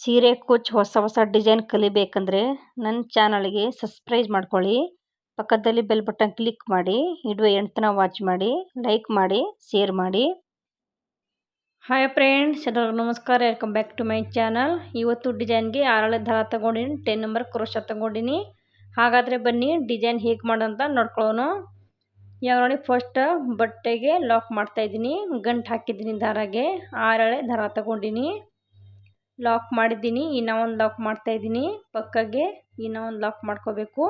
ಸೀರೆ ಕುಚ್ಚು ಹೊಸ ಡಿಸೈನ್ ಕಲಿಬೇಕಂದ್ರೆ ನನ್ನ ಚಾನಲ್ಗೆ ಸಬ್ಸ್ಕ್ರೈಬ್ ಮಾಡ್ಕೊಳ್ಳಿ. ಪಕ್ಕದಲ್ಲಿ ಬೆಲ್ ಬಟನ್ ಕ್ಲಿಕ್ ಮಾಡಿ. ವಿಡಿಯೋ ಎಂಡ್ ತನಕ ವಾಚ್ ಮಾಡಿ, ಲೈಕ್ ಮಾಡಿ, ಶೇರ್ ಮಾಡಿ. ಹಾಯ್ ಫ್ರೆಂಡ್ಸ್, ಎಲ್ಲರಿಗೂ ನಮಸ್ಕಾರ. Welcome back to my channel. ಇವತ್ತು ಡಿಸೈನ್ಗೆ 6 ದಾರ ತಗೊಂಡಿನಿ, 10 ನಂಬರ್ ಕ್ರೋಶ ತಗೊಂಡಿನಿ. ಹಾಗಾದರೆ ಬನ್ನಿ ಡಿಸೈನ್ ಹೇಗೆ ಮಾಡೋಂತ ನೋಡ್ಕೊಳ್ಳೋಣ. ಇವಾಗ ನೋಡಿ, ಫಸ್ಟ್ ಬಟ್ಟೆಗೆ ಲಾಕ್ ಮಾಡ್ತಾಯಿದ್ದೀನಿ. ಗಂಟು ಹಾಕಿದ್ದೀನಿ ದಾರಾಗೆ. 6 ದಾರ ತಗೊಂಡಿನಿ, ಲಾಕ್ ಮಾಡಿದ್ದೀನಿ. ಇನ್ನೂ ಒಂದು ಲಾಕ್ ಮಾಡ್ತಾಯಿದ್ದೀನಿ. ಪಕ್ಕಗೆ ಇನ್ನೂ ಒಂದು ಲಾಕ್ ಮಾಡ್ಕೋಬೇಕು.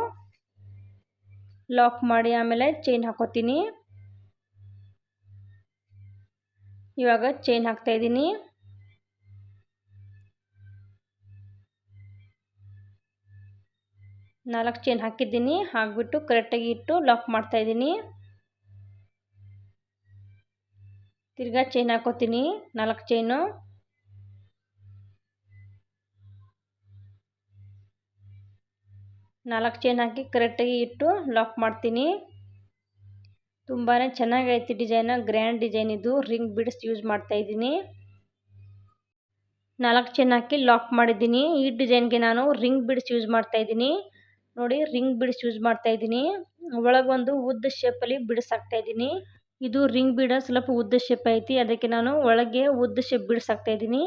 ಲಾಕ್ ಮಾಡಿ ಆಮೇಲೆ ಚೈನ್ ಹಾಕೋತೀನಿ. ಇವಾಗ ಚೈನ್ ಹಾಕ್ತಾಯಿದ್ದೀನಿ. ನಾಲ್ಕು ಚೈನ್ ಹಾಕಿದ್ದೀನಿ. ಹಾಕ್ಬಿಟ್ಟು ಕರೆಕ್ಟಾಗಿ ಇಟ್ಟು ಲಾಕ್ ಮಾಡ್ತಾಯಿದ್ದೀನಿ. ತಿರ್ಗಾ ಚೈನ್ ಹಾಕೋತೀನಿ, 4 ಚೈನು. ನಾಲ್ಕು ಚೈನ್ ಹಾಕಿ ಕರೆಕ್ಟಾಗಿ ಇಟ್ಟು ಲಾಕ್ ಮಾಡ್ತೀನಿ. ತುಂಬಾ ಚೆನ್ನಾಗೈತಿ ಡಿಸೈನ್, ಗ್ರ್ಯಾಂಡ್ ಡಿಸೈನ್ ಇದು. ರಿಂಗ್ ಬೀಡ್ಸ್ ಯೂಸ್ ಮಾಡ್ತಾಯಿದ್ದೀನಿ. 4 ಚೈನ್ ಹಾಕಿ ಲಾಕ್ ಮಾಡಿದ್ದೀನಿ. ಈ ಡಿಸೈನ್ಗೆ ನಾನು ರಿಂಗ್ ಬೀಡ್ಸ್ ಯೂಸ್ ಮಾಡ್ತಾಯಿದ್ದೀನಿ. ನೋಡಿ, ರಿಂಗ್ ಬೀಡ್ಸ್ ಯೂಸ್ ಮಾಡ್ತಾಯಿದ್ದೀನಿ. ಒಳಗೊಂದು ಉದ್ದ ಶೇಪಲ್ಲಿ ಬೀಡ್ಸ್ ಹಾಕ್ತಾಯಿದ್ದೀನಿ. ಇದು ರಿಂಗ್ ಬೀಡ ಸ್ವಲ್ಪ ಉದ್ದ ಶೇಪ್ ಐತಿ, ಅದಕ್ಕೆ ನಾನು ಒಳಗೆ ಉದ್ದ ಶೇಪ್ ಬೀಡ್ಸ್ ಹಾಕ್ತಾಯಿದ್ದೀನಿ.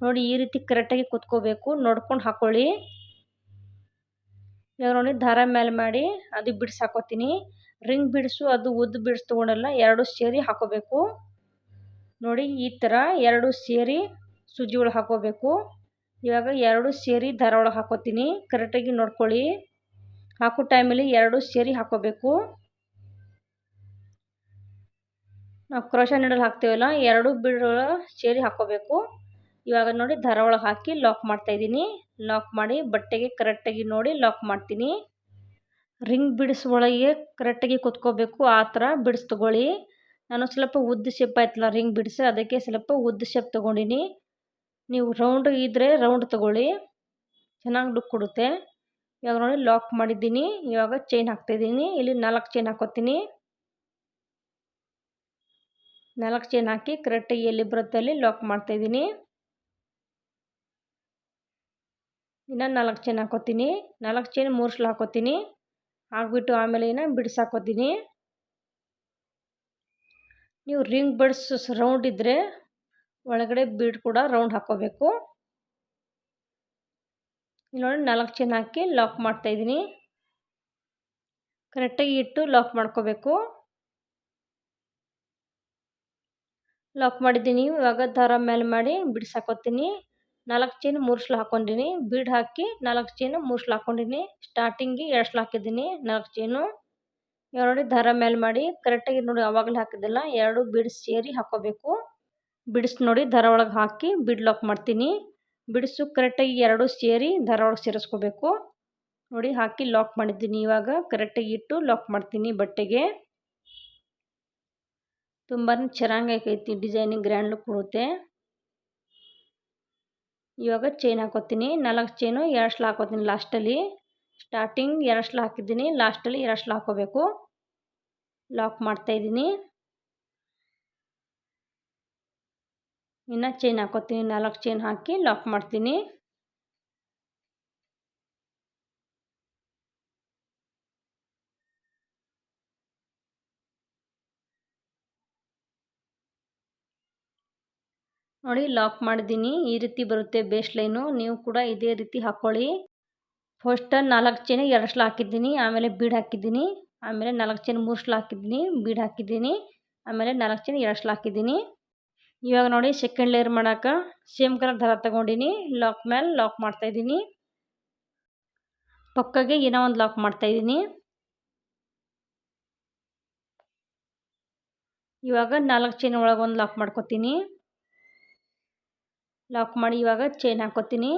ನೋಡಿ, ಈ ರೀತಿ ಕರೆಕ್ಟಾಗಿ ಕುತ್ಕೋಬೇಕು, ನೋಡ್ಕೊಂಡು ಹಾಕೊಳ್ಳಿ. ಇವಾಗ ನೋಡಿ, ದಾರ ಮೇಲೆ ಮಾಡಿ ಅದು ಬಿಡ್ಸ್ ಹಾಕೋತೀನಿ. ರಿಂಗ್ ಬಿಡ್ಸು ಅದು ಉದ್ದ ಬಿಡ್ಸ್ ತೊಗೊಂಡಲ್ಲ, 2 ಸೇರಿ ಹಾಕೋಬೇಕು. ನೋಡಿ, ಈ ಥರ 2 ಸೇರಿ ಸೂಜಿ ಒಳಗೆ ಹಾಕೋಬೇಕು. ಇವಾಗ 2 ಸೇರಿ ದಾರ ಒಳಗೆ ಹಾಕೋತೀನಿ. ಕರೆಕ್ಟಾಗಿ ನೋಡ್ಕೊಳ್ಳಿ. ಹಾಕೋ ಟೈಮಲ್ಲಿ 2 ಸೇರಿ ಹಾಕೋಬೇಕು. ನಾವು ಕ್ರೋಶ ನೀಡಲ್ ಹಾಕ್ತೀವಲ್ಲ, 2 ಬೀಡ್ ಸೇರಿ ಹಾಕೋಬೇಕು. ಇವಾಗ ನೋಡಿ, ದಾರ ಒಳಗೆ ಹಾಕಿ ಲಾಕ್ ಮಾಡ್ತಾಯಿದ್ದೀನಿ. ಲಾಕ್ ಮಾಡಿ ಬಟ್ಟೆಗೆ ಕರೆಕ್ಟಾಗಿ ನೋಡಿ ಲಾಕ್ ಮಾಡ್ತೀನಿ. ರಿಂಗ್ ಬಿಡ್ಸ್ ಒಳಗೆ ಕರೆಕ್ಟಾಗಿ ಕುತ್ಕೋಬೇಕು, ಆ ಥರ ಬಿಡ್ಸ್ ತೊಗೊಳ್ಳಿ. ನಾನು ಸ್ವಲ್ಪ ಉದ್ದ ಶೇಪ್ ಆಯ್ತಲ್ಲ ರಿಂಗ್ ಬಿಡ್ಸ್, ಅದಕ್ಕೆ ಸ್ವಲ್ಪ ಉದ್ದ ಶೇಪ್ ತೊಗೊಂಡಿನಿ. ನೀವು ರೌಂಡ್ ಇದ್ದರೆ ರೌಂಡ್ ತೊಗೊಳ್ಳಿ, ಚೆನ್ನಾಗಿ ಲುಕ್ ಕೊಡುತ್ತೆ. ಇವಾಗ ನೋಡಿ, ಲಾಕ್ ಮಾಡಿದ್ದೀನಿ. ಇವಾಗ ಚೈನ್ ಹಾಕ್ತಾಯಿದ್ದೀನಿ. ಇಲ್ಲಿ 4 ಚೈನ್ ಹಾಕೋತೀನಿ. 4 ಚೈನ್ ಹಾಕಿ ಕರೆಕ್ಟಾಗಿ ಎಲ್ಲಿ ಬರುತ್ತೆ ಅಲ್ಲಿ ಲಾಕ್ ಮಾಡ್ತಾಯಿದ್ದೀನಿ. ಇನ್ನು 4 ಚೈನ್ ಹಾಕೋತೀನಿ. 4 ಚೈನ್ 3 ಸಲ ಹಾಕೋತೀನಿ. ಹಾಕ್ಬಿಟ್ಟು ಆಮೇಲೆ ಬಿಡ್ಸ್ ಹಾಕೋತೀನಿ. ನೀವು ರಿಂಗ್ ಬಿಡ್ಸ್ ರೌಂಡ್ ಇದ್ದರೆ ಒಳಗಡೆ ಬೀಡ್ ಕೂಡ ರೌಂಡ್ ಹಾಕೋಬೇಕು. ಇಲ್ಲಿ ನೋಡಿ, 4 ಚೈನ್ ಹಾಕಿ ಲಾಕ್ ಮಾಡ್ತಾಯಿದ್ದೀನಿ. ಕರೆಕ್ಟಾಗಿ ಇಟ್ಟು ಲಾಕ್ ಮಾಡ್ಕೋಬೇಕು. ಲಾಕ್ ಮಾಡಿದ್ದೀನಿ. ಇವಾಗ ದಾರ ಮೇಲೆ ಮಾಡಿ ಬಿಡ್ಸ್ ಹಾಕೋತೀನಿ. 4 ಚೈನ್ 3 ಸಲ ಹಾಕೊಂಡಿನಿ. ಬೀಡ್ ಹಾಕಿ 4 ಚೈನ್ 3 ಸಲ ಹಾಕೊಂಡಿನಿ. ಸ್ಟಾರ್ಟಿಂಗಿಗೆ 2 ಸಲ ಹಾಕಿದ್ದೀನಿ 4 ಚೈನು. ಇವಾಗ ನೋಡಿ, ದಾರ ಮೇಲೆ ಮಾಡಿ ಕರೆಕ್ಟಾಗಿ ನೋಡಿ, ಆವಾಗಲೇ ಹಾಕಿದ್ದೆಲ್ಲ 2 ಬಿಡ್ಸ್ ಸೇರಿ ಹಾಕೋಬೇಕು. ಬಿಡ್ಸ್ ನೋಡಿ ದಾರ ಒಳಗೆ ಹಾಕಿ ಬಿಡ್ ಲಾಕ್ ಮಾಡ್ತೀನಿ. ಬಿಡ್ಸು ಕರೆಕ್ಟಾಗಿ 2 ಸೇರಿ ದಾರ ಒಳಗೆ ಸೇರಿಸ್ಕೋಬೇಕು. ನೋಡಿ, ಹಾಕಿ ಲಾಕ್ ಮಾಡಿದ್ದೀನಿ. ಇವಾಗ ಕರೆಕ್ಟಾಗಿ ಇಟ್ಟು ಲಾಕ್ ಮಾಡ್ತೀನಿ ಬಟ್ಟೆಗೆ. ತುಂಬಾ ಚೆನ್ನಾಗೈತಿ ಡಿಸೈನಿಂಗ್, ಗ್ರ್ಯಾಂಡ್ ಲುಕ್ ಕೊಡುತ್ತೆ. ಇವಾಗ ಚೈನ್ ಹಾಕೋತೀನಿ. 4 ಚೈನು 2 ಸಲ ಹಾಕೋತೀನಿ ಲಾಸ್ಟಲ್ಲಿ. ಸ್ಟಾರ್ಟಿಂಗ್ 2 ಸಲ ಹಾಕಿದ್ದೀನಿ, ಲಾಸ್ಟಲ್ಲಿ 2 ಸಲ ಹಾಕೋಬೇಕು. ಲಾಕ್ ಮಾಡ್ತಾಯಿದ್ದೀನಿ. ಇನ್ನು ಚೈನ್ ಹಾಕೋತೀನಿ. 4 ಚೈನ್ ಹಾಕಿ ಲಾಕ್ ಮಾಡ್ತೀನಿ. ನೋಡಿ, ಲಾಕ್ ಮಾಡಿದ್ದೀನಿ. ಈ ರೀತಿ ಬರುತ್ತೆ ಬೇಸ್ ಲೈನು. ನೀವು ಕೂಡ ಇದೇ ರೀತಿ ಹಾಕ್ಕೊಳ್ಳಿ. ಫಸ್ಟ್ 4 ಚೈನ್ 2 ಸಲ ಹಾಕಿದ್ದೀನಿ, ಆಮೇಲೆ ಬೀಡ್ ಹಾಕಿದ್ದೀನಿ. ಆಮೇಲೆ 4 ಚೈನ್ 3 ಸಲ ಹಾಕಿದ್ದೀನಿ, ಬೀಡ್ ಹಾಕಿದ್ದೀನಿ. ಆಮೇಲೆ 4 ಚೈನ್ 2 ಸಲ ಹಾಕಿದ್ದೀನಿ. ಇವಾಗ ನೋಡಿ, ಸೆಕೆಂಡ್ ಲೇಯರ್ ಮಾಡೋಕೆ ಸೇಮ್ ಕಲರ್ ದಾರ ತಗೊಂಡಿನಿ. ಲಾಕ್ ಮೇಲೆ ಲಾಕ್ ಮಾಡ್ತಾಯಿದ್ದೀನಿ. ಪಕ್ಕಗೆ ಏನೋ ಒಂದು ಲಾಕ್ ಮಾಡ್ತಾಯಿದ್ದೀನಿ. ಇವಾಗ 4 ಚೈನ್ ಒಳಗೆ ಒಂದು ಲಾಕ್ ಮಾಡ್ಕೋತೀನಿ. ಲಾಕ್ ಮಾಡಿ ಇವಾಗ ಚೈನ್ ಹಾಕೋತೀನಿ.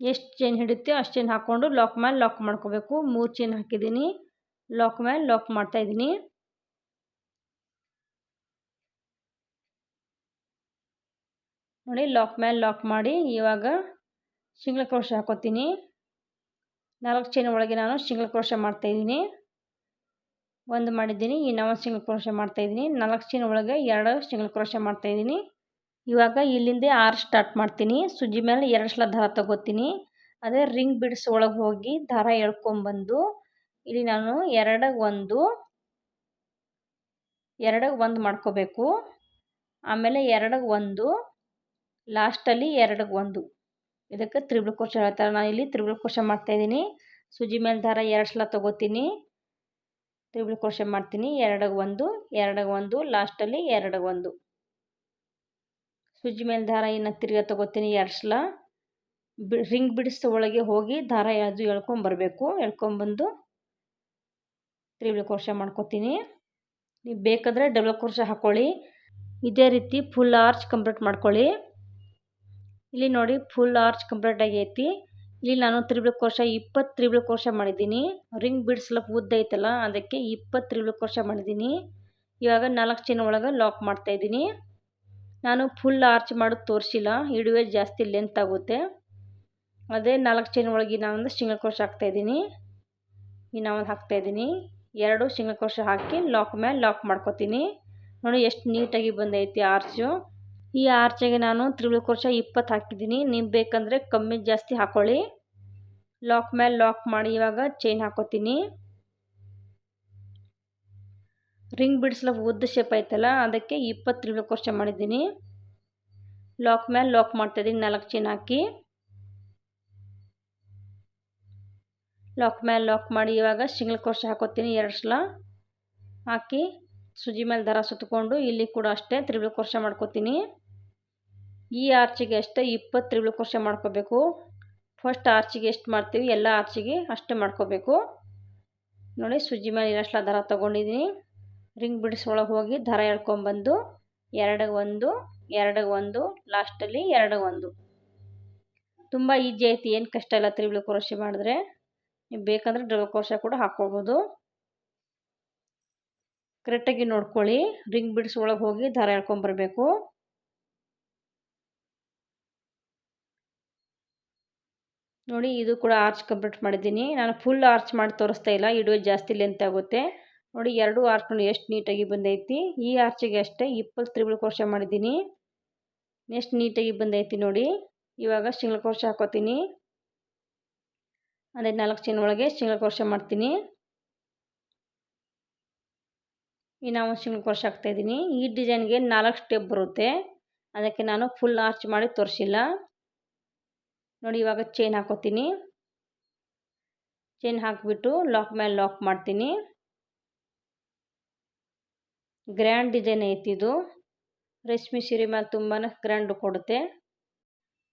ಎಷ್ಟು ಚೈನ್ ಹಿಡಿಯುತ್ತೆ ಅಷ್ಟು ಚೈನ್ ಹಾಕ್ಕೊಂಡು ಲಾಕ್ ಮೇಲೆ ಲಾಕ್ ಮಾಡ್ಕೋಬೇಕು. 3 ಚೈನ್ ಹಾಕಿದ್ದೀನಿ. ಲಾಕ್ ಮೇಲೆ ಲಾಕ್ ಮಾಡ್ತಾಯಿದ್ದೀನಿ. ನೋಡಿ, ಲಾಕ್ ಮೇಲೆ ಲಾಕ್ ಮಾಡಿ ಇವಾಗ ಸಿಂಗಲ್ ಕ್ರೋಶ ಹಾಕೋತೀನಿ. 4 ಚೈನ್ ಒಳಗೆ ನಾನು ಸಿಂಗಲ್ ಕ್ರೋಶ ಮಾಡ್ತಾಯಿದ್ದೀನಿ. ಒಂದು ಮಾಡಿದ್ದೀನಿ, ಇನ್ನೂ ಒಂದು ಸಿಂಗಲ್ ಕ್ರೋಶ ಮಾಡ್ತಾಯಿದ್ದೀನಿ. 4 ಚೈನ್ ಒಳಗೆ 2 ಸಿಂಗಲ್ ಕ್ರೋಶ ಮಾಡ್ತಾಯಿದ್ದೀನಿ. ಇವಾಗ ಇಲ್ಲಿಂದ 6 ಸ್ಟಾರ್ಟ್ ಮಾಡ್ತೀನಿ. ಸೂಜಿ ಮೇಲೆ 2 ಸಲ ದಾರ ತಗೋತೀನಿ. ಅದೇ ರಿಂಗ್ ಬಿಡ್ಸ್ ಒಳಗೆ ಹೋಗಿ ದಾರ ಎಳ್ಕೊಂಬಂದು ಇಲ್ಲಿ ನಾನು ಎರಡಗೆ ಒಂದು ಮಾಡ್ಕೋಬೇಕು. ಆಮೇಲೆ ಎರಡಗೆ ಒಂದು, ಲಾಸ್ಟಲ್ಲಿ ಎರಡಗೆ ಒಂದು. ಇದಕ್ಕೆ ತ್ರಿಬಲ್ ಕ್ರೋಶೆ ಹೇಳ್ತಾರೆ. ನಾನು ಇಲ್ಲಿ ತ್ರಿಬಲ್ ಕ್ರೋಶೆ ಮಾಡ್ತಾಯಿದ್ದೀನಿ. ಸೂಜಿ ಮೇಲೆ ದಾರ 2 ಸಲ ತಗೋತೀನಿ, ತ್ರಿಬಲ್ ಕ್ರೋಶೆ ಮಾಡ್ತೀನಿ. ಎರಡಗೆ ಒಂದು, ಲಾಸ್ಟಲ್ಲಿ ಎರಡಗೆ ಒಂದು. ಸೂಜಿ ಮೇಲೆ ದಾರ ಇನ್ನು ತಿರ್ಗಾ ತಗೋತೀನಿ 2 ಸಲ. ರಿಂಗ್ ಬಿಡ್ಸ್ ಒಳಗೆ ಹೋಗಿ ದಾರ ಎಳ್ಕೊಂಬರ್ಬೇಕು. ಎಳ್ಕೊಂಬಂದು ತ್ರಿಬಲ್ ಕ್ರೋಶೆ ಮಾಡ್ಕೋತೀನಿ. ನೀವು ಬೇಕಾದರೆ ಡಬಲ್ ಕ್ರೋಶೆ ಹಾಕ್ಕೊಳ್ಳಿ. ಇದೇ ರೀತಿ ಫುಲ್ ಆರ್ಚ್ ಕಂಪ್ಲೀಟ್ ಮಾಡ್ಕೊಳ್ಳಿ. ಇಲ್ಲಿ ನೋಡಿ ಫುಲ್ ಆರ್ಚ್ ಕಂಪ್ಲೀಟ್ ಆಗೈತಿ. ಇಲ್ಲಿ ನಾನು ತ್ರಿಬಲ್ ಕ್ರೋಶೆ 20 ತ್ರಿಬಲ್ ಕ್ರೋಶೆ ಮಾಡಿದ್ದೀನಿ. ರಿಂಗ್ ಬಿಡ್ಸ್ ಸ್ವಲ್ಪ ಉದ್ದ ಐತಲ್ಲ, ಅದಕ್ಕೆ 20 ತ್ರಿಬಲ್ ಕ್ರೋಶೆ ಮಾಡಿದ್ದೀನಿ. ಇವಾಗ 4 ಚೈನ್ ಒಳಗೆ ಲಾಕ್ ಮಾಡ್ತಾಯಿದ್ದೀನಿ. ನಾನು ಫುಲ್ ಆರ್ಚ್ ಮಾಡೋದು ತೋರಿಸಿಲ್ಲ, ಇಡುವೆ ಜಾಸ್ತಿ ಲೆಂತ್ ಆಗುತ್ತೆ. ಅದೇ 4 ಚೈನ್ ಒಳಗೆ ನಾನೊಂದು ಸಿಂಗಲ್ ಕ್ರೋಶೆ ಹಾಕ್ತಾಯಿದ್ದೀನಿ. ಇನ್ನೊಂದು ಹಾಕ್ತಾಯಿದ್ದೀನಿ. 2 ಸಿಂಗಲ್ ಕ್ರೋಶೆ ಹಾಕಿ ಲಾಕ್ ಮೇಲೆ ಲಾಕ್ ಮಾಡ್ಕೋತೀನಿ. ನೋಡಿ ಎಷ್ಟು ನೀಟಾಗಿ ಬಂದೈತಿ ಆರ್ಚು. ಈ ಆರ್ಚಿಗೆ ನಾನು ತ್ರಿಬಲ್ ಕ್ರೋಶೆ 20 ಹಾಕಿದ್ದೀನಿ. ನೀವು ಬೇಕಂದರೆ ಕಮ್ಮಿ ಜಾಸ್ತಿ ಹಾಕ್ಕೊಳ್ಳಿ. ಲಾಕ್ ಮೇಲೆ ಲಾಕ್ ಮಾಡಿ ಇವಾಗ ಚೈನ್ ಹಾಕೋತೀನಿ. ರಿಂಗ್ ಬಿಡ್ಸ್ಲ ಉದ್ದ ಶೇಪ್ ಐತಲ್ಲ, ಅದಕ್ಕೆ 20 ತ್ರಿಬಲ್ ಕ್ರೋಶೆ ಮಾಡಿದ್ದೀನಿ. ಲಾಕ್ ಮೇಲೆ ಲಾಕ್ ಮಾಡ್ತಾಯಿದ್ದೀನಿ 4 ಚೈನ್ ಹಾಕಿ. ಲಾಕ್ ಮೇಲೆ ಲಾಕ್ ಮಾಡಿ ಇವಾಗ ಸಿಂಗಲ್ ಕ್ರೋಶೆ ಹಾಕೋತೀನಿ 2 ಸಲ ಹಾಕಿ ಸೂಜಿ ಮೇಲೆ ದಾರ ಸುತ್ತಕೊಂಡು ಇಲ್ಲಿ ಕೂಡ ಅಷ್ಟೇ ತ್ರಿಬಲ್ ಕ್ರೋಶೆ ಮಾಡ್ಕೋತೀನಿ. ಈ ಆರ್ಚಿಗೆ ಅಷ್ಟೇ 20 ತ್ರಿಬಲ್ ಕ್ರೋಶೆ ಮಾಡ್ಕೋಬೇಕು. ಫಸ್ಟ್ ಆರ್ಚಿಗೆ ಎಷ್ಟು ಮಾಡ್ತೀವಿ ಎಲ್ಲ ಆರ್ಚಿಗೆ ಅಷ್ಟೇ ಮಾಡ್ಕೋಬೇಕು. ನೋಡಿ ಸೂಜಿ ಮೇಲೆ 2 ಸಲ ದಾರ ತೊಗೊಂಡಿದ್ದೀನಿ. ರಿಂಗ್ ಬಿಡ್ಸ್ ಒಳಗೆ ಹೋಗಿ ದಾರ ಎಳ್ಕೊಂಬಂದು ಎರಡಗೆ ಒಂದು, ಲಾಸ್ಟಲ್ಲಿ ಎರಡಗೆ ಒಂದು. ತುಂಬ ಈಜಿ ಐತಿ, ಏನು ಕಷ್ಟ ಇಲ್ಲ ತ್ರಿಬಲ್ ಕ್ರೋಶೆ ಮಾಡಿದ್ರೆ. ನೀವು ಬೇಕಂದರೆ ಡಬಲ್ ಕ್ರೋಶೆ ಕೂಡ ಹಾಕ್ಕೋಬೋದು. ಕರೆಕ್ಟಾಗಿ ನೋಡ್ಕೊಳ್ಳಿ. ರಿಂಗ್ ಬಿಡ್ಸ್ ಒಳಗೆ ಹೋಗಿ ದಾರ ಎಳ್ಕೊಂಬರ್ಬೇಕು. ನೋಡಿ ಇದು ಕೂಡ ಆರ್ಚ್ ಕಂಪ್ಲೀಟ್ ಮಾಡಿದ್ದೀನಿ. ನಾನು ಫುಲ್ ಆರ್ಚ್ ಮಾಡಿ ತೋರಿಸ್ತಾ ಇಲ್ಲ, ಇಡುವೆ ಜಾಸ್ತಿ ಲೆಂತ್ ಆಗುತ್ತೆ. ನೋಡಿ 2 ಆರ್ಚ್ ನೋಡಿ ಎಷ್ಟು ನೀಟಾಗಿ ಬಂದೈತಿ. ಈ ಆರ್ಚಿಗೆ ಅಷ್ಟೇ 20 ತ್ರಿಬಲ್ ಕ್ರೋಶೆ ಮಾಡಿದ್ದೀನಿ. ಎಷ್ಟು ನೀಟಾಗಿ ಬಂದೈತಿ ನೋಡಿ. ಇವಾಗ ಸಿಂಗಲ್ ಕ್ರೋಶೆ ಹಾಕೋತೀನಿ. ಅದೇ 4 ಚೈನ್ ಒಳಗೆ ಸಿಂಗಲ್ ಕ್ರೋಶೆ ಮಾಡ್ತೀನಿ. ಇನ್ನು ಒಂದು ಸಿಂಗಲ್ ಕ್ರೋಶೆ ಹಾಕ್ತಾಯಿದ್ದೀನಿ. ಈ ಡಿಸೈನ್ಗೆ 4 ಸ್ಟೆಪ್ ಬರುತ್ತೆ, ಅದಕ್ಕೆ ನಾನು ಫುಲ್ ಆರ್ಚ್ ಮಾಡಿ ತೋರಿಸಿಲ್ಲ. ನೋಡಿ ಇವಾಗ ಚೈನ್ ಹಾಕೋತೀನಿ. ಚೈನ್ ಹಾಕಿಬಿಟ್ಟು ಲಾಕ್ ಮೇಲೆ ಲಾಕ್ ಮಾಡ್ತೀನಿ. ಗ್ರ್ಯಾಂಡ್ ಡಿಸೈನ್ ಐತಿ ಇದು. ರೇಷ್ಮೆ ಸೀರೆ ಮೇಲೆ ತುಂಬಾ ಗ್ರ್ಯಾಂಡ್ ಕೊಡುತ್ತೆ.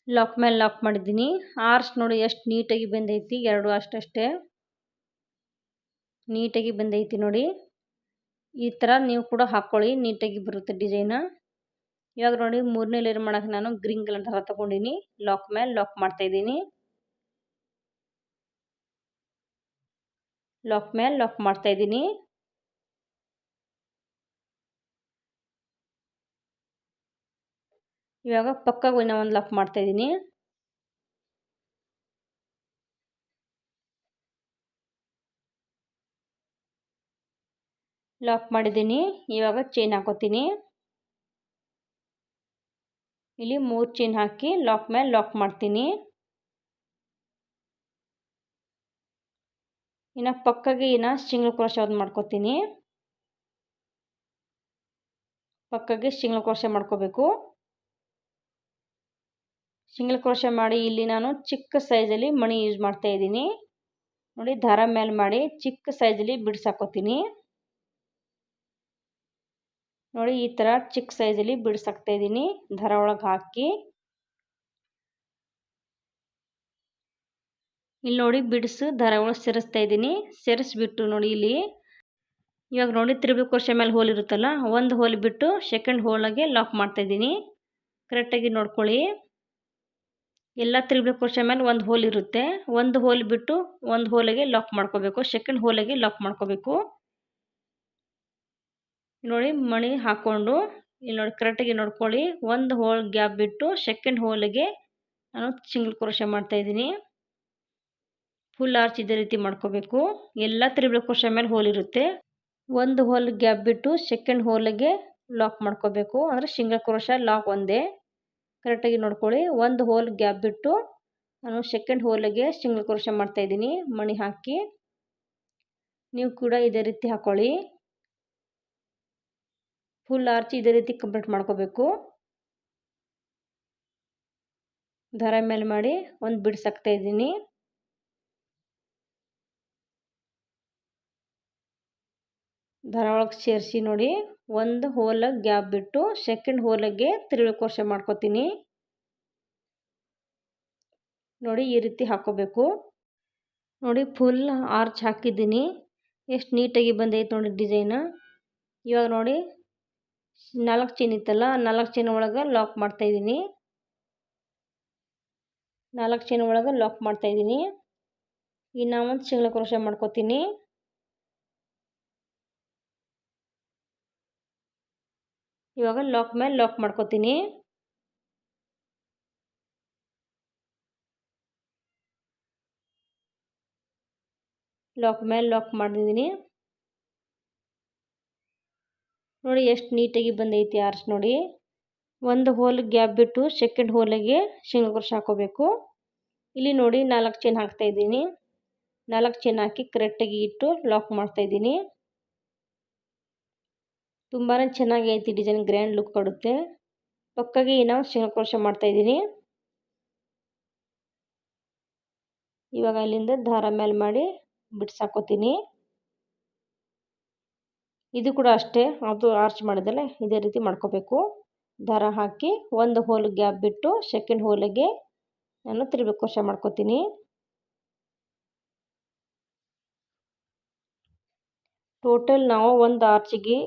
ಲಾಕ್ ಮೇಲೆ ಲಾಕ್ ಮಾಡಿದ್ದೀನಿ. ಆರ್ಚ್ ನೋಡಿ ಎಷ್ಟು ನೀಟಾಗಿ ಬಂದೈತಿ. 2 ಅಷ್ಟೇ ನೀಟಾಗಿ ಬಂದೈತಿ ನೋಡಿ. ಈ ಥರ ನೀವು ಕೂಡ ಹಾಕ್ಕೊಳ್ಳಿ, ನೀಟಾಗಿ ಬರುತ್ತೆ ಡಿಸೈನ. ಇವಾಗ ನೋಡಿ 3ನೇ ಲೇಯರ್ ಮಾಡೋಕೆ ನಾನು ಗ್ರೀನ್ ಕಲರ್ ದಾರ ತೊಗೊಂಡಿನಿ. ಲಾಕ್ ಮೇಲೆ ಲಾಕ್ ಮಾಡ್ತಾಯಿದ್ದೀನಿ. ಲಾಕ್ ಮೇಲೆ ಲಾಕ್ ಮಾಡ್ತಾಯಿದ್ದೀನಿ. ಇವಾಗ ಪಕ್ಕಕ್ಕೆ ಇನ್ನೂ ಒಂದು ಲಾಕ್ ಮಾಡ್ತಾಯಿದ್ದೀನಿ. ಲಾಕ್ ಮಾಡಿದ್ದೀನಿ. ಇವಾಗ ಚೈನ್ ಹಾಕೋತೀನಿ. ಇಲ್ಲಿ 3 ಚೈನ್ ಹಾಕಿ ಲಾಕ್ ಮೇಲೆ ಲಾಕ್ ಮಾಡ್ತೀನಿ. ಇನ್ನು ಪಕ್ಕಗೆ ಸಿಂಗಲ್ ಕ್ರೋಶೆ ಒಂದು ಮಾಡ್ಕೋತೀನಿ. ಪಕ್ಕಗೆ ಸಿಂಗಲ್ ಕ್ರೋಶೆ ಮಾಡ್ಕೋಬೇಕು. ಸಿಂಗಲ್ ಕ್ರೋಶೆ ಮಾಡಿ ಇಲ್ಲಿ ನಾನು ಚಿಕ್ಕ ಸೈಜಲ್ಲಿ ಮಣಿ ಯೂಸ್ ಮಾಡ್ತಾ ಇದ್ದೀನಿ. ನೋಡಿ ದಾರ ಮೇಲೆ ಮಾಡಿ ಚಿಕ್ಕ ಸೈಜಲ್ಲಿ ಬಿಡಿಸಾಕೋತೀನಿ. ನೋಡಿ ಈ ಥರ ಚಿಕ್ಕ ಸೈಜಲ್ಲಿ ಬಿಡಿಸಾಕ್ತಾ ಇದ್ದೀನಿ. ದಾರ ಒಳಗೆ ಹಾಕಿ ಇಲ್ಲಿ ನೋಡಿ ಬಿಡಿಸು ದಾರ ಒಳಗೆ ಸೇರಿಸ್ತಾ ಇದ್ದೀನಿ. ಸೇರಿಸ್ಬಿಟ್ಟು ನೋಡಿ ಇಲ್ಲಿ ಇವಾಗ ನೋಡಿ ತ್ರಿಬಲ್ ಕ್ರೋಶೆ ಮೇಲೆ ಹೋಲ್ ಇರುತ್ತಲ್ಲ, ಒಂದು ಹೋಲ್ ಬಿಟ್ಟು ಸೆಕೆಂಡ್ ಹೋಲಾಗೆ ಲಾಕ್ ಮಾಡ್ತಾ ಇದ್ದೀನಿ. ಕರೆಕ್ಟಾಗಿ ನೋಡ್ಕೊಳ್ಳಿ. ಎಲ್ಲ ತ್ರಿಬಲ್ ಕ್ರೋಶೆ ಮೇಲೆ ಒಂದು ಹೋಲ್ ಇರುತ್ತೆ. ಒಂದು ಹೋಲ್ ಬಿಟ್ಟು ಒಂದು ಹೋಲಿಗೆ ಲಾಕ್ ಮಾಡ್ಕೋಬೇಕು, ಸೆಕೆಂಡ್ ಹೋಲಿಗೆ ಲಾಕ್ ಮಾಡ್ಕೋಬೇಕು. ನೋಡಿ ಮಣಿ ಹಾಕ್ಕೊಂಡು ಇಲ್ಲಿ ನೋಡಿ ಕರೆಕ್ಟಾಗಿ ನೋಡ್ಕೊಳ್ಳಿ. ಒಂದು ಹೋಲ್ ಗ್ಯಾಪ್ ಬಿಟ್ಟು ಸೆಕೆಂಡ್ ಹೋಲಿಗೆ ನಾನು ಸಿಂಗಲ್ ಕ್ರೋಶೆ ಮಾಡ್ತಾಯಿದ್ದೀನಿ. ಫುಲ್ ಆರ್ಚ್ ಇದೇ ರೀತಿ ಮಾಡ್ಕೋಬೇಕು. ಎಲ್ಲ ತ್ರಿಬಲ್ ಕ್ರೋಶೆ ಮೇಲೆ ಹೋಲ್ ಇರುತ್ತೆ. ಒಂದು ಹೋಲ್ ಗ್ಯಾಪ್ ಬಿಟ್ಟು ಸೆಕೆಂಡ್ ಹೋಲಿಗೆ ಲಾಕ್ ಮಾಡ್ಕೋಬೇಕು. ಅಂದರೆ ಸಿಂಗಲ್ ಕ್ರೋಶೆ ಲಾಕ್ ಒಂದೇ. ಕರೆಕ್ಟಾಗಿ ನೋಡ್ಕೊಳ್ಳಿ. ಒಂದು ಹೋಲ್ ಗ್ಯಾಪ್ ಬಿಟ್ಟು ನಾನು ಸೆಕೆಂಡ್ ಹೋಲಿಗೆ ಸಿಂಗಲ್ ಕ್ರೋಶೆ ಮಾಡ್ತಾಯಿದ್ದೀನಿ ಮಣಿ ಹಾಕಿ. ನೀವು ಕೂಡ ಇದೇ ರೀತಿ ಹಾಕ್ಕೊಳ್ಳಿ. ಫುಲ್ ಆರ್ಚ್ ಇದೇ ರೀತಿ ಕಂಪ್ಲೀಟ್ ಮಾಡ್ಕೋಬೇಕು. ದಾರ ಮೇಲೆ ಮಾಡಿ ಒಂದು ಬಿಡಿಸಾಕ್ತಾ ಇದ್ದೀನಿ. ದಾರ ಒಳಗೆ ಸೇರಿಸಿ ನೋಡಿ, ಒಂದು ಹೋಲಾಗ ಗ್ಯಾಪ್ ಬಿಟ್ಟು ಸೆಕೆಂಡ್ ಹೋಲಿಗೆ ತಿರುಳು ಕ್ರೋಶೆ ಮಾಡ್ಕೋತೀನಿ. ನೋಡಿ ಈ ರೀತಿ ಹಾಕೋಬೇಕು. ನೋಡಿ ಫುಲ್ ಆರ್ಚ್ ಹಾಕಿದ್ದೀನಿ. ಎಷ್ಟು ನೀಟಾಗಿ ಬಂದೈತೆ ನೋಡಿ ಡಿಸೈನ್. ಇವಾಗ ನೋಡಿ 4 ಚೈನ್ ಇತ್ತಲ್ಲ, 4 ಚೈನ್ ಒಳಗೆ ಲಾಕ್ ಮಾಡ್ತಾಯಿದ್ದೀನಿ. 4 ಚೈನ್ ಒಳಗೆ ಲಾಕ್ ಮಾಡ್ತಾಯಿದ್ದೀನಿ. ಇನ್ನು ಒಂದು ಸಿಂಗಲ್ ಕ್ರೋಶೆ ಮಾಡ್ಕೋತೀನಿ. ಇವಾಗ ಲಾಕ್ ಮೇಲೆ ಲಾಕ್ ಮಾಡ್ಕೋತೀನಿ. ಲಾಕ್ ಮೇಲೆ ಲಾಕ್ ಮಾಡಿದ್ದೀನಿ. ನೋಡಿ ಎಷ್ಟು ನೀಟಾಗಿ ಬಂದೈತಿ ಆರ್ಚ್ ನೋಡಿ. ಒಂದು ಹೋಲ್ ಗ್ಯಾಪ್ ಬಿಟ್ಟು ಸೆಕೆಂಡ್ ಹೋಲಿಗೆ ಸಿಂಗಲ್ ಕ್ರೋಶೆ ಹಾಕೋಬೇಕು. ಇಲ್ಲಿ ನೋಡಿ 4 ಚೈನ್ ಹಾಕ್ತಾ ಇದ್ದೀನಿ. 4 ಚೈನ್ ಹಾಕಿ ಕರೆಕ್ಟಾಗಿ ಇಟ್ಟು ಲಾಕ್ ಮಾಡ್ತಾ ಇದ್ದೀನಿ. ತುಂಬಾ ಚೆನ್ನಾಗಿ ಐತಿ ಡಿಸೈನ್, ಗ್ರ್ಯಾಂಡ್ ಲುಕ್ ಕೊಡುತ್ತೆ. ಪಕ್ಕಾಗಿ ನಾವು ಸಿಂಗಲ್ ಕ್ರೋಶೆ ಮಾಡ್ತಾ ಇದ್ದೀನಿ. ಇವಾಗ ಅಲ್ಲಿಂದ ದಾರ ಮೇಲೆ ಮಾಡಿ ಬಿಡ್ಸಾಕೋತೀನಿ. ಇದು ಕೂಡ ಅಷ್ಟೇ, ಅದು ಆರ್ಚ್ ಮಾಡಿದಲ್ಲ ಇದೇ ರೀತಿ ಮಾಡ್ಕೋಬೇಕು. ದಾರ ಹಾಕಿ ಒಂದು ಹೋಲ್ ಗ್ಯಾಪ್ ಬಿಟ್ಟು ಸೆಕೆಂಡ್ ಹೋಲಿಗೆ ನಾನು ತಿರುಳು ಕ್ರೋಶೆ ಮಾಡ್ಕೋತೀನಿ. ಟೋಟಲ್ ನಾವು ಒಂದು ಆರ್ಚಿಗೆ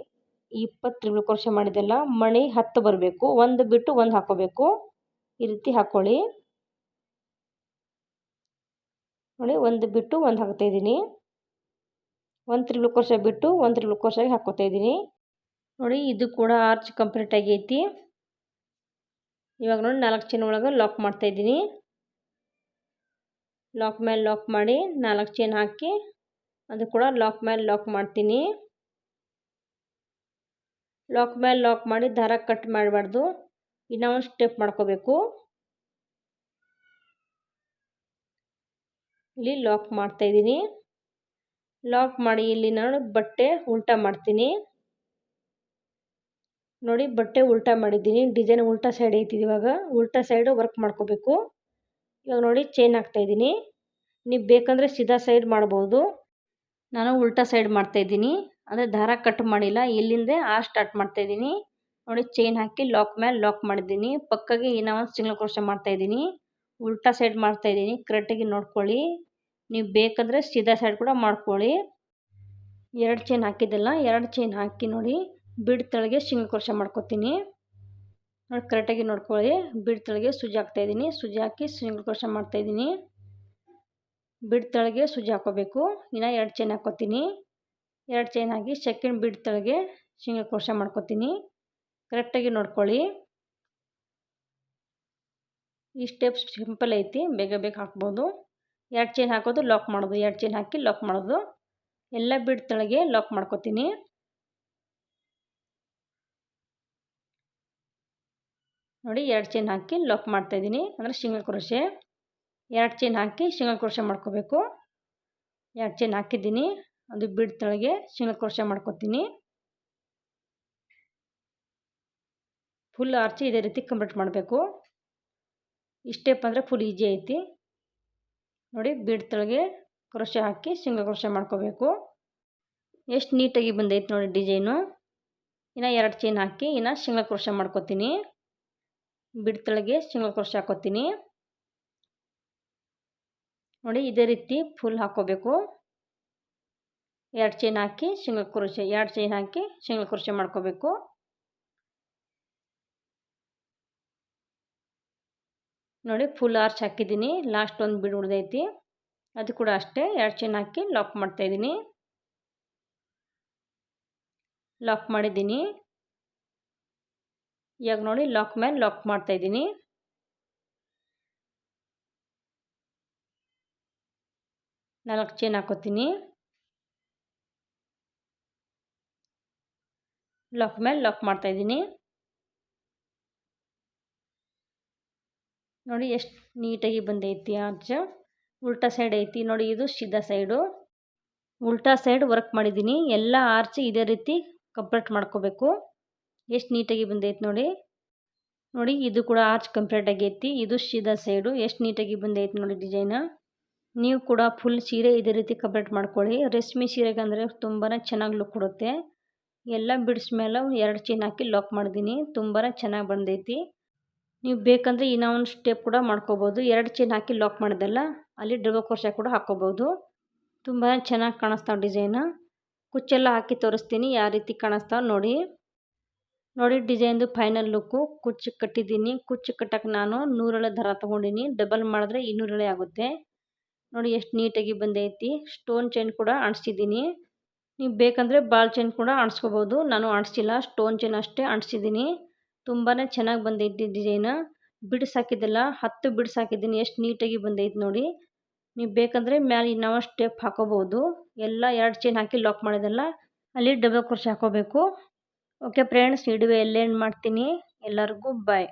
20 ತಿರುಳು ಕ್ರೋಶೆ ಮಾಡಿದೆಲ್ಲ, ಮಣಿ 10 ಬರಬೇಕು. ಒಂದು ಬಿಟ್ಟು ಒಂದು ಹಾಕೋಬೇಕು. ಈ ರೀತಿ ಹಾಕ್ಕೊಳ್ಳಿ. ನೋಡಿ ಒಂದು ಬಿಟ್ಟು ಒಂದು ಹಾಕ್ತಾ ಇದ್ದೀನಿ. ಒಂದು ತಿರುಳು ಕ್ರೋಶೆ ಬಿಟ್ಟು ಒಂದು ತಿರುಳು ಕ್ರೋಶೆಗೆ ಹಾಕೋತಾ ಇದ್ದೀನಿ. ನೋಡಿ ಇದು ಕೂಡ ಆರ್ಚ್ ಕಂಪ್ಲೀಟ್ ಆಗೈತಿ. ಇವಾಗ ನೋಡಿ 4 ಚೈನ್ ಒಳಗೆ ಲಾಕ್ ಮಾಡ್ತಾ ಇದ್ದೀನಿ. ಲಾಕ್ ಮೇಲೆ ಲಾಕ್ ಮಾಡಿ 4 ಚೈನ್ ಹಾಕಿ ಅದು ಕೂಡ ಲಾಕ್ ಮೇಲೆ ಲಾಕ್ ಮಾಡ್ತೀನಿ. ಲಾಕ್ ಮೇಲೆ ಲಾಕ್ ಮಾಡಿ ದಾರ ಕಟ್ ಮಾಡಬಾರ್ದು. ಇನ್ನೂ ಒಂದು ಸ್ಟೆಪ್ ಮಾಡ್ಕೋಬೇಕು. ಇಲ್ಲಿ ಲಾಕ್ ಮಾಡ್ತಾ ಇದ್ದೀನಿ. ಲಾಕ್ ಮಾಡಿ ಇಲ್ಲಿ ನಾನು ಬಟ್ಟೆ ಉಲ್ಟಾ ಮಾಡ್ತೀನಿ. ನೋಡಿ ಬಟ್ಟೆ ಉಲ್ಟಾ ಮಾಡಿದ್ದೀನಿ. ಡಿಸೈನ್ ಉಲ್ಟಾ ಸೈಡ್ ಐತಿ. ಇವಾಗ ಉಲ್ಟಾ ಸೈಡ್ ವರ್ಕ್ ಮಾಡ್ಕೋಬೇಕು. ಇವಾಗ ನೋಡಿ ಚೈನ್ ಹಾಕ್ತಾ ಇದ್ದೀನಿ. ನೀವು ಬೇಕಂದರೆ ಸೀದಾ ಸೈಡ್ ಮಾಡ್ಬೋದು. ನಾನು ಉಲ್ಟಾ ಸೈಡ್ ಮಾಡ್ತಾ ಇದ್ದೀನಿ. ಅಂದರೆ ದಾರ ಕಟ್ ಮಾಡಿಲ್ಲ, ಇಲ್ಲಿಂದ ಸ್ಟಾರ್ಟ್ ಮಾಡ್ತಾ ಇದ್ದೀನಿ. ನೋಡಿ ಚೈನ್ ಹಾಕಿ ಲಾಕ್ ಮೇಲೆ ಲಾಕ್ ಮಾಡಿದ್ದೀನಿ. ಪಕ್ಕಾಗಿ ಇನ್ನೂ ಒಂದು ಸಿಂಗಲ್ ಕ್ರೋಶೆ ಮಾಡ್ತಾ ಇದ್ದೀನಿ. ಉಲ್ಟಾ ಸೈಡ್ ಮಾಡ್ತಾ ಇದ್ದೀನಿ. ಕರೆಕ್ಟಾಗಿ ನೋಡ್ಕೊಳ್ಳಿ. ನೀವು ಬೇಕಂದರೆ ಸೀದಾ ಸೈಡ್ ಕೂಡ ಮಾಡ್ಕೊಳ್ಳಿ. 2 ಚೈನ್ ಹಾಕಿದ್ದೆಲ್ಲ, 2 ಚೈನ್ ಹಾಕಿ ನೋಡಿ ಬಿಡ್ ತಳಗೆ ಸಿಂಗಲ್ ಕ್ರೋಶೆ ಮಾಡ್ಕೋತೀನಿ. ನೋಡಿ ಕರೆಕ್ಟಾಗಿ ನೋಡ್ಕೊಳ್ಳಿ. ಬಿಡ್ ತಳಗೆ ಸೂಜಿ ಹಾಕ್ತಾ ಇದ್ದೀನಿ. ಸೂಜಿ ಹಾಕಿ ಸಿಂಗಲ್ ಕ್ರೋಶೆ ಮಾಡ್ತಾ ಇದ್ದೀನಿ. ಬಿಡ್ ತಳಗೆ ಸೂಜಿ ಹಾಕೋಬೇಕು. ಇನ್ನು 2 ಚೈನ್ ಹಾಕೋತೀನಿ. 2 ಚೈನ್ ಹಾಕಿ ಸೆಕೆಂಡ್ ಬಿಡ್ ತಳಗೆ ಸಿಂಗಲ್ ಕ್ರೋಶೆ ಮಾಡ್ಕೋತೀನಿ. ಕರೆಕ್ಟಾಗಿ ನೋಡ್ಕೊಳ್ಳಿ. ಈ ಸ್ಟೆಪ್ ಸಿಂಪಲ್ ಐತಿ, ಬೇಗ ಬೇಗ ಹಾಕ್ಬೋದು. 2 ಚೈನ್ ಹಾಕೋದು, ಲಾಕ್ ಮಾಡೋದು, 2 ಚೈನ್ ಹಾಕಿ ಲಾಕ್ ಮಾಡೋದು. ಎಲ್ಲ ಬಿಡ್ ತಳಗೆ ಲಾಕ್ ಮಾಡ್ಕೋತೀನಿ. ನೋಡಿ 2 ಚೈನ್ ಹಾಕಿ ಲಾಕ್ ಮಾಡ್ತಾ ಇದ್ದೀನಿ. ಅಂದರೆ ಸಿಂಗಲ್ ಕ್ರೋಶೆ. 2 ಚೈನ್ ಹಾಕಿ ಸಿಂಗಲ್ ಕ್ರೋಶೆ ಮಾಡ್ಕೋಬೇಕು. 2 ಚೈನ್ ಹಾಕಿದ್ದೀನಿ. ಅದು ಬಿಡ್ ತಳಗೆ ಸಿಂಗಲ್ ಕ್ರೋಶೆ ಮಾಡ್ಕೋತೀನಿ. ಫುಲ್ ಆರ್ಚ್ ಇದೇ ರೀತಿ ಕಂಪ್ಲೀಟ್ ಮಾಡಬೇಕು. ಈ ಸ್ಟೆಪ್ ಅಂದರೆ ಫುಲ್ ಈಜಿ ಐತಿ. ನೋಡಿ ಬಿಡ್ ತಳಗೆ ಕ್ರೋಶೆ ಹಾಕಿ ಸಿಂಗಲ್ ಕ್ರೋಶೆ ಮಾಡ್ಕೋಬೇಕು. ಎಷ್ಟು ನೀಟಾಗಿ ಬಂದೈತೆ ನೋಡಿ ಡಿಸೈನು. ಇನ್ನು 2 ಚೈನ್ ಹಾಕಿ ಇನ್ನು ಸಿಂಗಲ್ ಕ್ರೋಶೆ ಮಾಡ್ಕೋತೀನಿ. ಬಿಡ್ ತಳಗೆ ಸಿಂಗಲ್ ಕ್ರೋಶೆ ಹಾಕೋತೀನಿ. ನೋಡಿ ಇದೇ ರೀತಿ ಫುಲ್ ಹಾಕೋಬೇಕು. 2 ಚೈನ್ ಹಾಕಿ ಸಿಂಗಲ್ ಕ್ರೋಶೆ, 2 ಚೈನ್ ಹಾಕಿ ಸಿಂಗಲ್ ಕ್ರೋಶೆ ಮಾಡ್ಕೋಬೇಕು. ನೋಡಿ ಫುಲ್ ಆರ್ಚ್ ಹಾಕಿದ್ದೀನಿ. ಲಾಸ್ಟ್ ಒಂದು ಬಿಡ್ ಉಳಿದೈತಿ, ಅದು ಕೂಡ ಅಷ್ಟೇ. 2 ಚೈನ್ ಹಾಕಿ ಲಾಕ್ ಮಾಡ್ತಾ ಇದ್ದೀನಿ. ಲಾಕ್ ಮಾಡಿದ್ದೀನಿ. ಇವಾಗ ನೋಡಿ ಲಾಕ್ ಮೇಲೆ ಲಾಕ್ ಮಾಡ್ತಾ ಇದ್ದೀನಿ. ನಾಲ್ಕು ಚೈನ್ ಹಾಕೋತೀನಿ. ಲಾಕ್ ಮೇಲೆ ಲಾಕ್ ಮಾಡ್ತಾ ಇದ್ದೀನಿ. ನೋಡಿ ಎಷ್ಟು ನೀಟಾಗಿ ಬಂದೈತಿ ಆರ್ಚ್. ಉಲ್ಟಾ ಸೈಡ್ ಐತಿ ನೋಡಿ, ಇದು ಸೀದಾ ಸೈಡು. ಉಲ್ಟಾ ಸೈಡ್ ವರ್ಕ್ ಮಾಡಿದ್ದೀನಿ. ಎಲ್ಲ ಆರ್ಚ್ ಇದೇ ರೀತಿ ಕಂಪ್ಲೀಟ್ ಮಾಡ್ಕೋಬೇಕು. ಎಷ್ಟು ನೀಟಾಗಿ ಬಂದೈತಿ ನೋಡಿ. ನೋಡಿ ಇದು ಕೂಡ ಆರ್ಚ್ ಕಂಪ್ಲೀಟ್ ಆಗೈತಿ. ಇದು ಸೀದಾ ಸೈಡು ಎಷ್ಟು ನೀಟಾಗಿ ಬಂದೈತಿ ನೋಡಿ ಡಿಸೈನ್. ನೀವು ಕೂಡ ಫುಲ್ ಸೀರೆ ಇದೇ ರೀತಿ ಕಂಪ್ಲೀಟ್ ಮಾಡ್ಕೊಳ್ಳಿ. ರೇಷ್ಮೆ ಸೀರೆಗೆ ಅಂದರೆ ತುಂಬಾ ಚೆನ್ನಾಗಿ ಲುಕ್ ಕೊಡುತ್ತೆ. ಎಲ್ಲ ಬಿಡ್ಸ್ ಮೇಲೆ 2 ಚೈನ್ ಹಾಕಿ ಲಾಕ್ ಮಾಡಿದ್ದೀನಿ. ತುಂಬಾ ಚೆನ್ನಾಗಿ ಬಂದೈತಿ. ನೀವು ಬೇಕಂದರೆ ಇನ್ನೊಂದು ಸ್ಟೆಪ್ ಕೂಡ ಮಾಡ್ಕೋಬೋದು. 2 ಚೈನ್ ಹಾಕಿ ಲಾಕ್ ಮಾಡಿದೆಲ್ಲ ಅಲ್ಲಿ ಡಬಲ್ ಕ್ರೋಶೆ ಕೂಡ ಹಾಕ್ಕೋಬೋದು. ತುಂಬ ಚೆನ್ನಾಗಿ ಕಾಣಿಸ್ತಾವೆ ಡಿಸೈನ್. ಕುಚ್ಚೆಲ್ಲ ಹಾಕಿ ತೋರಿಸ್ತೀನಿ ಯಾವ ರೀತಿ ಕಾಣಿಸ್ತಾವೆ ನೋಡಿ. ನೋಡಿ ಡಿಸೈನ್ದು ಫೈನಲ್ ಲುಕ್ಕು. ಕುಚ್ಚು ಕಟ್ಟಿದ್ದೀನಿ. ಕುಚ್ಚು ಕಟ್ಟಕ್ಕೆ ನಾನು 100 ಎಳೆ ದಾರ ತೊಗೊಂಡಿನಿ. ಡಬಲ್ ಮಾಡಿದ್ರೆ 200 ಎಳೆ ಆಗುತ್ತೆ. ನೋಡಿ ಎಷ್ಟು ನೀಟಾಗಿ ಬಂದೈತಿ. ಸ್ಟೋನ್ ಚೈನ್ ಕೂಡ ಅಂಟಿಸಿದ್ದೀನಿ. ನೀವು ಬೇಕಂದರೆ ಬಾಲ್ ಚೈನ್ ಕೂಡ ಅಂಟಿಸ್ಕೋಬೋದು. ನಾನು ಅಂಟಿಸಿಲ್ಲ, ಸ್ಟೋನ್ ಚೈನ್ ಅಷ್ಟೇ ಅಂಟಿಸಿದ್ದೀನಿ. ತುಂಬಾ ಚೆನ್ನಾಗಿ ಬಂದೈತಿ ಡಿಸೈನ್. ಬಿಡ್ಸ್ ಹಾಕಿದ್ದೆಲ್ಲ 10 ಬಿಡ್ಸ್ ಹಾಕಿದ್ದೀನಿ. ಎಷ್ಟು ನೀಟಾಗಿ ಬಂದೈತಿ ನೋಡಿ. ನೀವು ಬೇಕಂದರೆ ಮ್ಯಾಲೆ ಇನ್ನೊಂದು ಸ್ಟೆಪ್ ಹಾಕೋಬೋದು. ಎಲ್ಲ 2 ಚೈನ್ ಹಾಕಿ ಲಾಕ್ ಮಾಡಿದೆಲ್ಲ ಅಲ್ಲಿ ಡಬಲ್ ಕ್ರೋಶೆ ಹಾಕೋಬೇಕು. ಓಕೆ ಫ್ರೆಂಡ್ಸ್, ವಿಡಿಯೋ ಎಲ್ಲೇ ಎಂಡ್ ಮಾಡ್ತೀನಿ. ಎಲ್ಲರಿಗೂ ಬಾಯ್.